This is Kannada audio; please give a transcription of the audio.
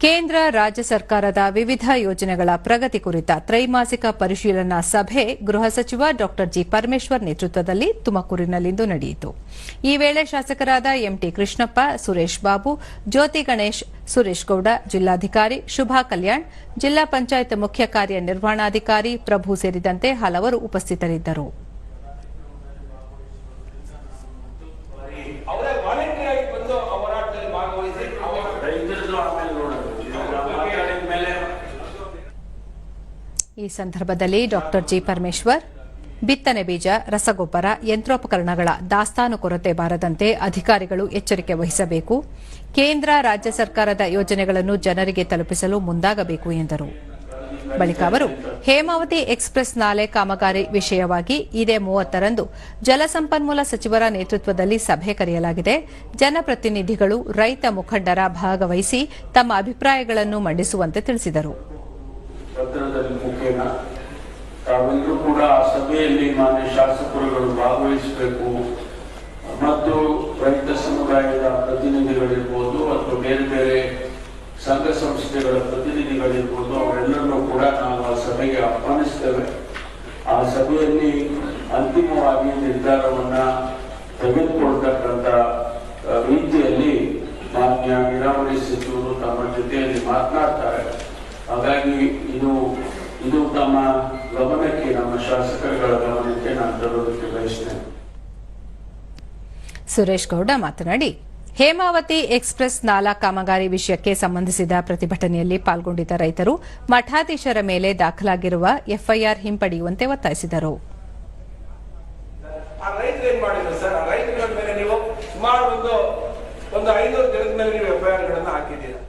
ಕೇಂದ್ರ ರಾಜ್ಯ ಸರ್ಕಾರದ ವಿವಿಧ ಯೋಜನೆಗಳ ಪ್ರಗತಿ ಕುರಿತ ತ್ರೈಮಾಸಿಕ ಪರಿಶೀಲನಾ ಸಭೆ ಗೃಹ ಸಚಿವ ಡಾ ಜಿ ಪರಮೇಶ್ವರ್ ನೇತೃತ್ವದಲ್ಲಿ ತುಮಕೂರಿನಲ್ಲಿಂದು ನಡೆಯಿತು. ಈ ವೇಳೆ ಶಾಸಕರಾದ ಎಂಟಿ ಕೃಷ್ಣಪ್ಪ, ಸುರೇಶ್ ಬಾಬು, ಜ್ಯೋತಿ ಗಣೇಶ್, ಸುರೇಶ್ ಗೌಡ, ಜಿಲ್ಲಾಧಿಕಾರಿ ಶುಭಾ ಕಲ್ಯಾಣ್, ಜಿಲ್ಲಾ ಪಂಚಾಯತ್ ಮುಖ್ಯ ಕಾರ್ಯನಿರ್ವಹಣಾಧಿಕಾರಿ ಪ್ರಭು ಸೇರಿದಂತೆ ಹಲವರು ಉಪಸ್ಥಿತರಿದ್ದರು. ಈ ಸಂದರ್ಭದಲ್ಲಿ ಡಾ ಜಿ ಪರಮೇಶ್ವರ್ ಬಿತ್ತನೆ ಬೀಜ, ರಸಗೊಬ್ಬರ, ಯಂತ್ರೋಪಕರಣಗಳ ದಾಸ್ತಾನು ಕೊರತೆ ಬಾರದಂತೆ ಅಧಿಕಾರಿಗಳು ಎಚ್ಚರಿಕೆ ವಹಿಸಬೇಕು, ಕೇಂದ್ರ ರಾಜ್ಯ ಸರ್ಕಾರದ ಯೋಜನೆಗಳನ್ನು ಜನರಿಗೆ ತಲುಪಿಸಲು ಮುಂದಾಗಬೇಕು ಎಂದರು. ಬಳಿಕ ಅವರು ಹೇಮಾವತಿ ಎಕ್ಸ್ಪ್ರೆಸ್ ನಾಲೆ ಕಾಮಗಾರಿ ವಿಷಯವಾಗಿ ಇದೇ 30ರಂದು ಜಲಸಂಪನ್ಮೂಲ ಸಚಿವರ ನೇತೃತ್ವದಲ್ಲಿ ಸಭೆ ಕರೆಯಲಾಗಿದೆ. ಜನಪ್ರತಿನಿಧಿಗಳು, ರೈತ ಮುಖಂಡರ ಭಾಗವಹಿಸಿ ತಮ್ಮ ಅಭಿಪ್ರಾಯಗಳನ್ನು ಮಂಡಿಸುವಂತೆ ತಿಳಿಸಿದರು. ಪತ್ರದಲ್ಲಿ ಮುಖೇನ ತಾವೆಲ್ಲರೂ ಕೂಡ ಆ ಸಭೆಯಲ್ಲಿ ಮಾನ್ಯ ಶಾಸಕರುಗಳು ಭಾಗವಹಿಸಬೇಕು ಮತ್ತು ರೈತ ಸಮುದಾಯದ ಪ್ರತಿನಿಧಿಗಳಿರ್ಬೋದು ಅಥವಾ ಬೇರೆ ಬೇರೆ ಸಂಘ ಸಂಸ್ಥೆಗಳ ಪ್ರತಿನಿಧಿಗಳಿರ್ಬೋದು ಅವರೆಲ್ಲರನ್ನೂ ಕೂಡ ನಾವು ಆ ಸಭೆಗೆ ಆಹ್ವಾನಿಸ್ತೇವೆ. ಆ ಸಭೆಯಲ್ಲಿ ಅಂತಿಮವಾಗಿ ನಿರ್ಧಾರವನ್ನ ತೆಗೆದುಕೊಳ್ತಕ್ಕಂಥ ರೀತಿಯಲ್ಲಿ ಮಾನ್ಯ ನೀರಾವರಿ ಸಚಿವರು ತಮ್ಮ ಜೊತೆಯಲ್ಲಿ ಮಾತನಾಡ್ತಾರೆ. ಹಾಗಾಗಿ ಇದು ತಮ್ಮ ಗಮನಕ್ಕೆ, ನಮ್ಮ ಶಾಸಕರುಗಳ ಗಮನಕ್ಕೆ ನಾನು ತರೋದಕ್ಕೆ ಬಯಸ್ತೇನೆ. ಸುರೇಶ್ ಗೌಡ ಮಾತನಾಡಿ, ಹೇಮಾವತಿ ಎಕ್ಸ್ಪ್ರೆಸ್ ನಾಲಾ ಕಾಮಗಾರಿ ವಿಷಯಕ್ಕೆ ಸಂಬಂಧಿಸಿದ ಪ್ರತಿಭಟನೆಯಲ್ಲಿ ಪಾಲ್ಗೊಂಡಿದ್ದ ರೈತರು ಮಠಾಧೀಶರ ಮೇಲೆ ದಾಖಲಾಗಿರುವ ಎಫ್ಐಆರ್ ಹಿಂಪಡೆಯುವಂತೆ ಒತ್ತಾಯಿಸಿದರು. ಸುಮಾರು ಒಂದು 500 ಜನದ ಮೇಲೆ ನೀವು ಎಫ್ಐಆರ್ ಗಳನ್ನು ಹಾಕಿದ್ದೀರಾ.